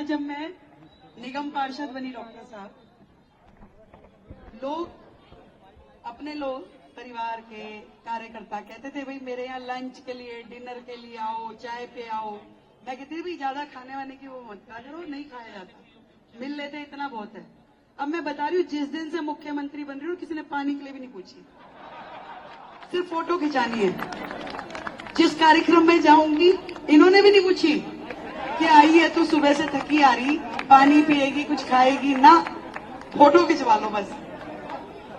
जब मैं निगम पार्षद बनी डॉक्टर साहब, अपने लोग परिवार के कार्यकर्ता कहते थे भाई मेरे यहाँ लंच के लिए डिनर के लिए आओ, चाय पे आओ। मैं कहती थी भाई ज्यादा खाने वाने की वो मत करो, नहीं खाया जाता, मिल लेते इतना बहुत है। अब मैं बता रही हूँ, जिस दिन से मुख्यमंत्री बन रही हूँ किसी ने पानी के लिए भी नहीं पूछी, सिर्फ फोटो खिंचानी है। जिस कार्यक्रम में जाऊंगी इन्होंने भी नहीं पूछी कि आई है तू सुबह से थकी आ रही, पानी पिएगी, कुछ खाएगी ना, फोटो खिंचवा लो बस।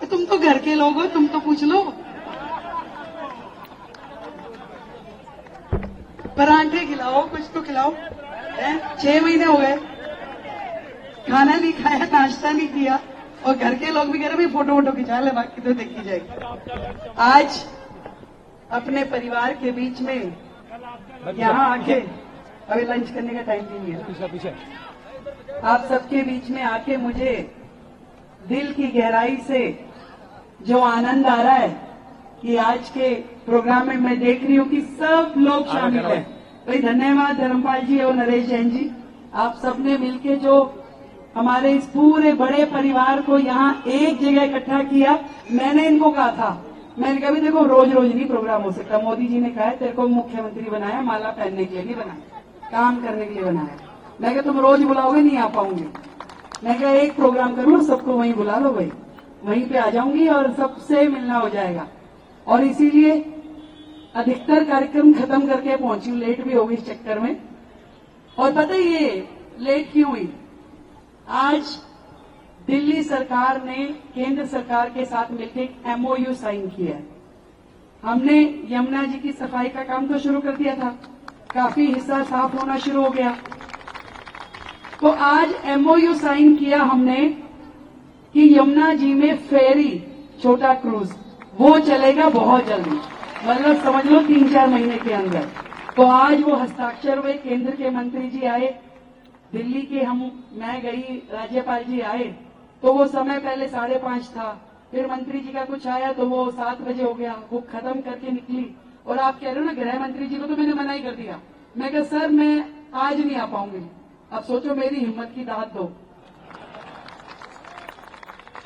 तो तुम तो घर के लोग हो, तुम तो पूछ लो। परांठे खिलाओ, कुछ तो खिलाओ। 6 महीने हो गए, खाना नहीं खाया, नाश्ता नहीं किया, और घर के लोग भी कह रहे भाई फोटो खिंचा ले, बाकी तो देखी जाएगी। आज अपने परिवार के बीच में यहाँ आके, अभी लंच करने का टाइम भी नहीं है, आप सबके बीच में आके मुझे दिल की गहराई से जो आनंद आ रहा है कि आज के प्रोग्राम में मैं देख रही हूँ कि सब लोग शामिल हैं। भाई धन्यवाद धर्मपाल जी और नरेश जैन जी, आप सबने मिलके जो हमारे इस पूरे बड़े परिवार को यहाँ एक जगह इकट्ठा किया। मैंने इनको कहा था, मैंने कहा भी देखो रोज रोज नहीं प्रोग्राम हो सकता, मोदी जी ने कहा है तेरे को मुख्यमंत्री बनाया, माला पहनने के लिए नहीं बनाया, काम करने के लिए बनाया। मैं कहा तुम रोज बुलाओगे नहीं आ पाऊंगी, मैं कहा एक प्रोग्राम करूँ, सबको वहीं बुला लो, भाई वहीं पे आ जाऊंगी और सबसे मिलना हो जाएगा। और इसीलिए अधिकतर कार्यक्रम खत्म करके पहुंची हूँ, लेट भी हो गई इस चक्कर में। और पता है ये लेट क्यों हुई? आज दिल्ली सरकार ने केंद्र सरकार के साथ मिलकर एक MOU साइन किया है। हमने यमुना जी की सफाई का काम तो शुरू कर दिया था, काफी हिस्सा साफ होना शुरू हो गया। तो आज MOU साइन किया हमने कि यमुना जी में फेरी, छोटा क्रूज, वो चलेगा बहुत जल्दी, मतलब समझ लो 3-4 महीने के अंदर। तो आज वो हस्ताक्षर हुए, केंद्र के मंत्री जी आए, दिल्ली के मैं गई, राज्यपाल जी आए, तो वो समय पहले 5:30 था, फिर मंत्री जी का कुछ आया तो वो 7 बजे हो गया, वो खत्म करके निकली। और आप कह रहे हो ना गृह मंत्री जी को, तो मैंने मना ही कर दिया। मैं कहा सर मैं आज नहीं आ पाऊंगी। अब सोचो मेरी हिम्मत की दाद दो।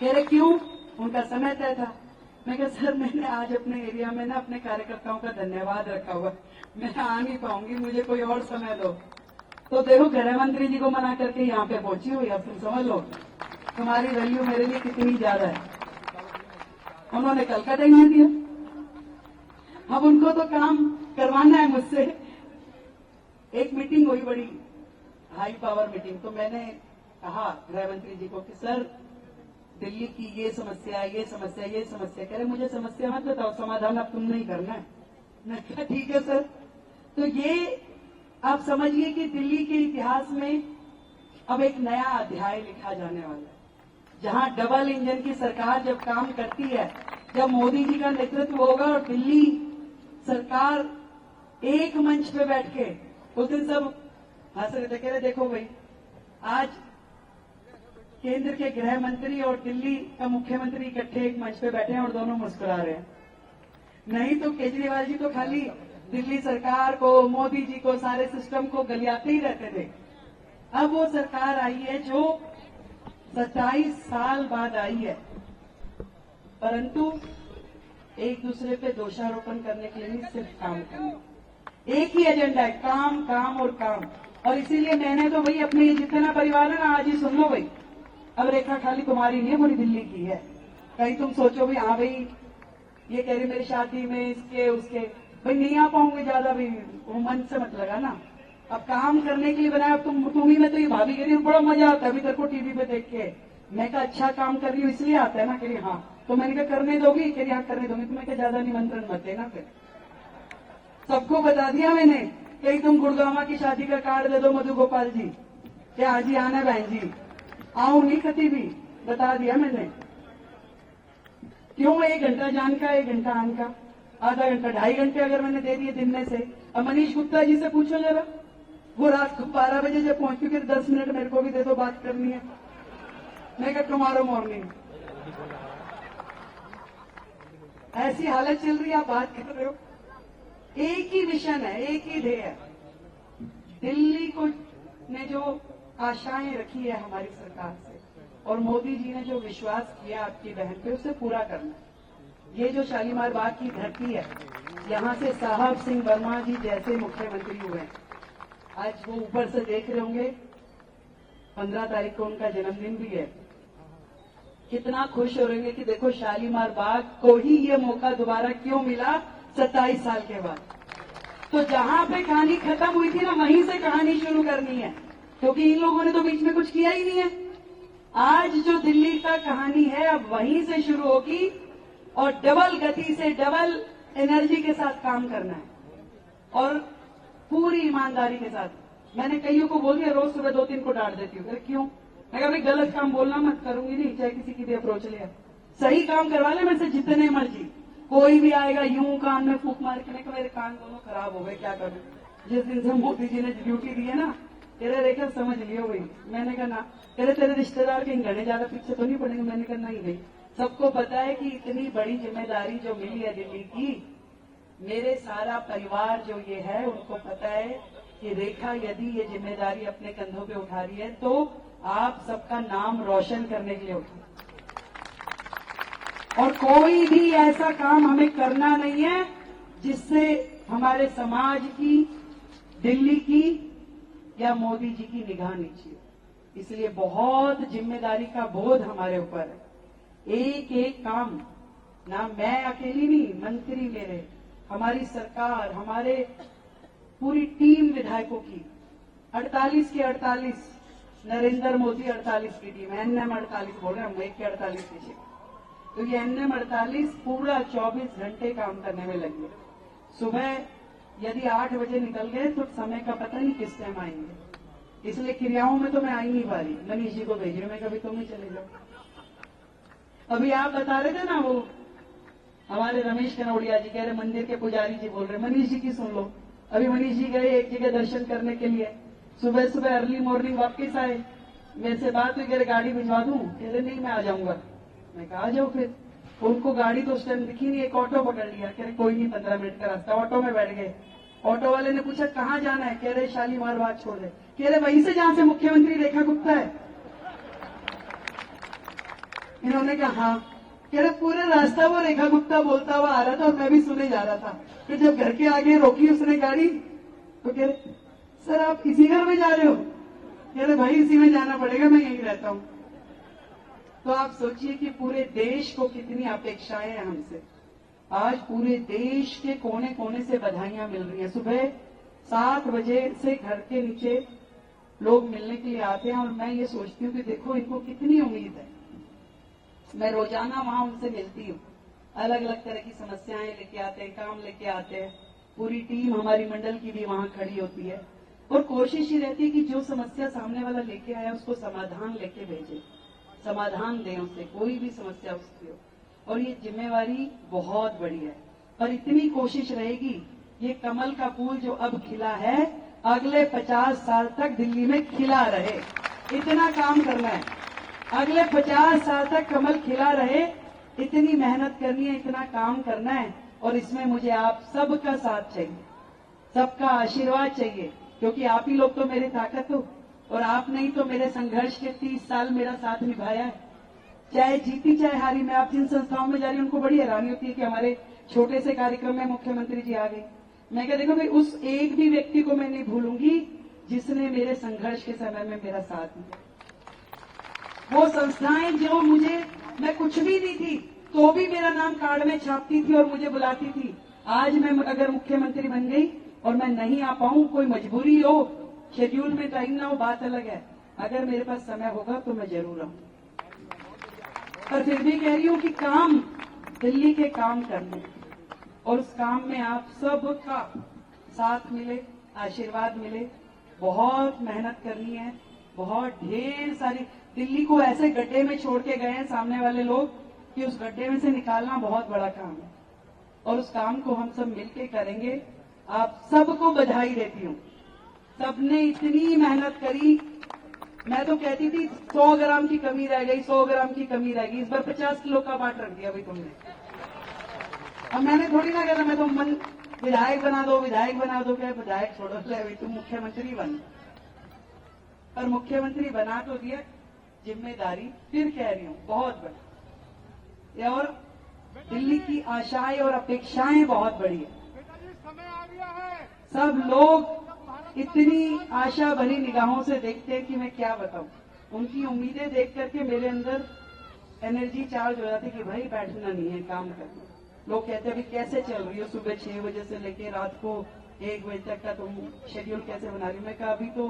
कह रहे क्यों? उनका समय तय था। मैं कहा सर मैंने आज अपने एरिया में ना अपने कार्यकर्ताओं का धन्यवाद रखा हुआ, मैं आ नहीं पाऊंगी, मुझे कोई और समय दो। तो देखो गृह मंत्री जी को मना करके यहाँ पे पहुंची हुई, अब तुम समझ लो तुम्हारी वैल्यू मेरे लिए कितनी ज्यादा है। उन्होंने कल का टाइम नहीं दिया। अब उनको तो काम करवाना है मुझसे। एक मीटिंग हुई, बड़ी हाई पावर मीटिंग, तो मैंने कहा गृह मंत्री जी को कि सर दिल्ली की ये समस्या, ये समस्या, ये समस्या। कह रहे मुझे समस्या मत बताओ, समाधान अब तुमने ही करना है। मैं कहा ठीक है सर। तो ये आप समझिए कि दिल्ली के इतिहास में अब एक नया अध्याय लिखा जाने वाला है, जहां डबल इंजन की सरकार जब काम करती है, जब मोदी जी का नेतृत्व होगा और दिल्ली सरकार एक मंच पे बैठ के, उस दिन सब हंस रहे थे, कह रहे देखो भाई आज केंद्र के गृह मंत्री और दिल्ली का मुख्यमंत्री इकट्ठे एक मंच पे बैठे हैं और दोनों मुस्कुरा रहे हैं। नहीं तो केजरीवाल जी तो खाली दिल्ली सरकार को, मोदी जी को, सारे सिस्टम को गलियाते ही रहते थे। अब वो सरकार आई है जो 27 साल बाद आई है, परंतु एक दूसरे पे दोषारोपण करने के लिए नहीं, सिर्फ काम करने। एक ही एजेंडा है, काम काम और काम। और इसीलिए मैंने तो भाई अपने जितना परिवार है ना, आज ही सुन लो भाई, अब रेखा खाली तुम्हारी नहीं है, पूरी दिल्ली की है। कहीं तुम सोचो भी हाँ भाई ये कह रही मेरी शादी में इसके उसके, भाई नहीं आ पाऊंगे ज्यादा, भाई वो मन से मत लगा ना। अब काम करने के लिए बनाया, तुम ही में तो ये भाभी कह रही बड़ा मजा आता है अभी तेरे को टीवी पे देख के। मैं कहा अच्छा काम कर रही हूँ इसलिए आता है ना। कह रही हाँ। तो मैंने कहा करने दोगी? कह रही हाँ करने दूंगी। तो मैं कहा ज्यादा निमंत्रण मत देना। फिर सबको बता दिया मैंने, कहीं तुम गुड़गावा की शादी का कार्ड दे दो मधु गोपाल जी, क्या आज ही आना बहन जी, आऊं नहीं कती भी, बता दिया मैंने। क्यों? 1 घंटा जान का 1 घंटा आन का, आधा घंटा 2.5 घंटे अगर मैंने दे दिए दिन में से। अब मनीष गुप्ता जी से पूछो जरा, वो रात को 12 बजे जब पहुंची, फिर 10 मिनट मेरे को भी दे दो, बात करनी है। मैं कहा टुमारो मॉर्निंग। ऐसी हालत चल रही है, आप बात कर रहे हो। एक ही मिशन है, एक ही ध्येय है। दिल्ली को ने जो आशाएं रखी है हमारी सरकार से, और मोदी जी ने जो विश्वास किया आपकी बहन पे उसे पूरा करना है। ये जो शालीमार बाग की धरती है, यहाँ से साहब सिंह वर्मा जी जैसे मुख्यमंत्री हुए, आज वो ऊपर से देख रहे होंगे, 15 तारीख को उनका जन्मदिन भी है। कितना खुश हो रहेंगे कि देखो शालीमार बाग को ही ये मौका दोबारा क्यों मिला 27 साल के बाद। तो जहां पे कहानी खत्म हुई थी ना, वहीं से कहानी शुरू करनी है, क्योंकि इन लोगों ने तो बीच में कुछ किया ही नहीं है। आज जो दिल्ली का कहानी है अब वहीं से शुरू होगी, और डबल गति से, डबल एनर्जी के साथ काम करना है और पूरी ईमानदारी के साथ। मैंने कईयों को बोल दिया, रोज सुबह 2-3 को डांट देती हूँ। अरे क्यों? मैं कहा भाई गलत काम बोलना मत, करूंगी नहीं, चाहे किसी की भी अप्रोच ले। सही काम करवा ले मेरे से जितने मर्जी। कोई भी आएगा यूं कान में फूंक मार के, नहीं मेरे कान दोनों खराब हो गए, क्या करूं। जिस दिन से मोदी जी ने ड्यूटी दी है ना, तेरे रेखा समझ लियो भाई। मैंने कहा ना, तेरे रिश्तेदार कहीं घने ज्यादा पीछे तो नहीं पड़ेंगे। मैंने कहा नहीं भाई, सबको पता है कि इतनी बड़ी जिम्मेदारी जो मिली है दिल्ली की, मेरे सारा परिवार जो ये है उनको पता है कि रेखा यदि ये जिम्मेदारी अपने कंधों पे उठा रही है तो आप सबका नाम रोशन करने के लिए उठा, और कोई भी ऐसा काम हमें करना नहीं है जिससे हमारे समाज की, दिल्ली की या मोदी जी की निगाह नीचे हो। इसलिए बहुत जिम्मेदारी का बोझ हमारे ऊपर है। एक एक काम, ना मैं अकेली नहीं, मंत्री मेरे, हमारी सरकार, हमारे पूरी टीम विधायकों की, 48 के 48, नरेंद्र मोदी 48 की टीम, एनएम 48 बोल रहे हैं हम, एक के 48 पीछे। तो ये एनएम 48 पूरा 24 घंटे काम करने में लगी है। सुबह यदि 8 बजे निकल गए तो समय का पता नहीं किस टाइम आएंगे। इसलिए क्रियाओं में तो मैं आ ही नहीं पा रही, मनीष जी को भेज रही हूँ, मैं कभी तुम ही चले जाओ। अभी आप बता रहे थे ना, वो हमारे रमेश कनौड़िया जी कह रहे मंदिर के पुजारी जी बोल रहे, मनीष जी की सुन लो। अभी मनीष जी गए एक जगह दर्शन करने के लिए, सुबह सुबह अर्ली मॉर्निंग वापस आए, मेरे से बात हुई, कह रहे गाड़ी भिजवा दूं? कह रहे नहीं मैं आ जाऊंगा। मैं कहा आ जाओ फिर। उनको गाड़ी तो उस टाइम दिखी नहीं, एक ऑटो पकड़ लिया, कह रहे कोई नहीं 15 मिनट का रास्ता। ऑटो में बैठ गए। ऑटो वाले ने पूछा कहाँ जाना है? कह रहे शालीमार बाग छोड़ दे। कह रहे वहीं से जहां से मुख्यमंत्री रेखा गुप्ता है? इन्होंने कहा हाँ। कह रहे पूरा रास्ता वो रेखा गुप्ता बोलता हुआ आ रहा था और मैं भी सुने जा रहा था। फिर जब घर के आगे रोकी उसने गाड़ी तो कह रहे सर आप इसी घर में जा रहे हो? कह रहे भाई इसी में जाना पड़ेगा, मैं यहीं रहता हूं। तो आप सोचिए कि पूरे देश को कितनी अपेक्षाएं हैं हमसे। आज पूरे देश के कोने कोने से बधाइयां मिल रही हैं। सुबह 7 बजे से घर के नीचे लोग मिलने के लिए आते हैं, और मैं ये सोचती हूँ कि देखो इनको कितनी उम्मीद है। मैं रोजाना वहां उनसे मिलती हूँ, अलग अलग तरह की समस्याएं लेके आते हैं, काम लेके आते हैं। पूरी टीम हमारी मंडल की भी वहां खड़ी होती है, और कोशिश ही रहती है कि जो समस्या सामने वाला लेके आया उसको समाधान लेके भेजे, समाधान दें उसे, कोई भी समस्या उसकी हो। और ये जिम्मेवारी बहुत बड़ी है, पर इतनी कोशिश रहेगी ये कमल का फूल जो अब खिला है अगले 50 साल तक दिल्ली में खिला रहे। इतना काम करना है, अगले 50 साल तक कमल खिला रहे, इतनी मेहनत करनी है, इतना काम करना है। और इसमें मुझे आप सबका साथ चाहिए, सबका आशीर्वाद चाहिए, क्योंकि आप ही लोग तो मेरी ताकत हो, और आप नहीं तो मेरे संघर्ष के 30 साल मेरा साथ निभाया है। चाहे जीती चाहे हारी, मैं आप जिन संस्थाओं में जा रही हूं उनको बड़ी हैरानी होती है कि हमारे छोटे से कार्यक्रम में मुख्यमंत्री जी आ गए। मैं क्या देखो भाई, उस एक भी व्यक्ति को मैं नहीं भूलूंगी जिसने मेरे संघर्ष के समय में मेरा साथ दिया। वो संस्थाएं जो मुझे, मैं कुछ भी नहीं थी तो भी मेरा नाम कार्ड में छापती थी और मुझे बुलाती थी। आज मैं अगर मुख्यमंत्री बन गई और मैं नहीं आ पाऊं, कोई मजबूरी हो, शेड्यूल में टाइम ना हो, बात अलग है। अगर मेरे पास समय होगा तो मैं जरूर आऊं। पर फिर भी कह रही हूं कि काम, दिल्ली के काम करने, और उस काम में आप सबका साथ मिले, आशीर्वाद मिले। बहुत मेहनत करनी है, बहुत ढेर सारी। दिल्ली को ऐसे गड्ढे में छोड़ के गए हैं सामने वाले लोग कि उस गड्ढे में से निकालना बहुत बड़ा काम है, और उस काम को हम सब मिलकर करेंगे। आप सबको बधाई देती हूँ, सबने इतनी मेहनत करी। मैं तो कहती थी 100 ग्राम की कमी रह गई, 100 ग्राम की कमी रह गई, इस बार 50 किलो का बाट रख दिया भाई तुमने। अब मैंने थोड़ी ना कहता मैं तो मन विधायक बना दो, विधायक बना दो। क्या विधायक छोड़ो, ले भाई तुम मुख्यमंत्री बन। पर मुख्यमंत्री बना तो दिया, जिम्मेदारी फिर कह रही हूं बहुत बड़ी, और दिल्ली की आशाएं और अपेक्षाएं बहुत बड़ी है। सब लोग इतनी आशा भरी निगाहों से देखते हैं कि मैं क्या बताऊं। उनकी उम्मीदें देख करके मेरे अंदर एनर्जी चार्ज हो जाती कि भाई बैठना नहीं है, काम करना। लोग कहते हैं अभी कैसे चल रही हो, सुबह 6 बजे से लेकर रात को 1 बजे तक का तुम शेड्यूल कैसे बना रही हो? मैं कहा अभी तो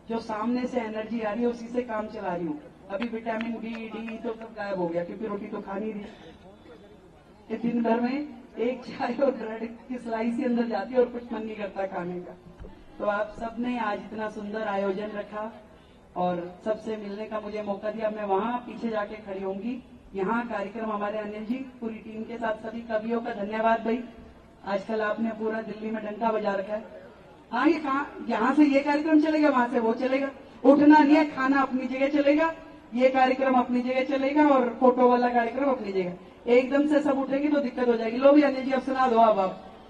जो सामने से एनर्जी आ रही है उसी से काम चला रही हूँ। अभी विटामिन बी डी तो सब गायब हो गया क्योंकि रोटी तो खा नहीं रही। दिन भर में एक चाय और ब्रेड की स्लाइस ही अंदर जाती है और कुछ मन नहीं करता खाने का। तो आप सबने आज इतना सुंदर आयोजन रखा और सबसे मिलने का मुझे मौका दिया। मैं वहां पीछे जाके खड़ी होंगी। यहाँ कार्यक्रम हमारे अनिल जी पूरी टीम के साथ सभी कवियों का धन्यवाद भाई। आजकल आपने पूरा दिल्ली में डंका बजा रखा है। हाँ, ये कहाँ, यहाँ से ये कार्यक्रम चलेगा, वहां से वो चलेगा। उठना नहीं है, खाना अपनी जगह चलेगा, ये कार्यक्रम अपनी जगह चलेगा और फोटो वाला कार्यक्रम अपनी जगह। एकदम से सब उठेंगे तो दिक्कत हो जाएगी। लो भी अनिल जी अब सुना दो अब आप।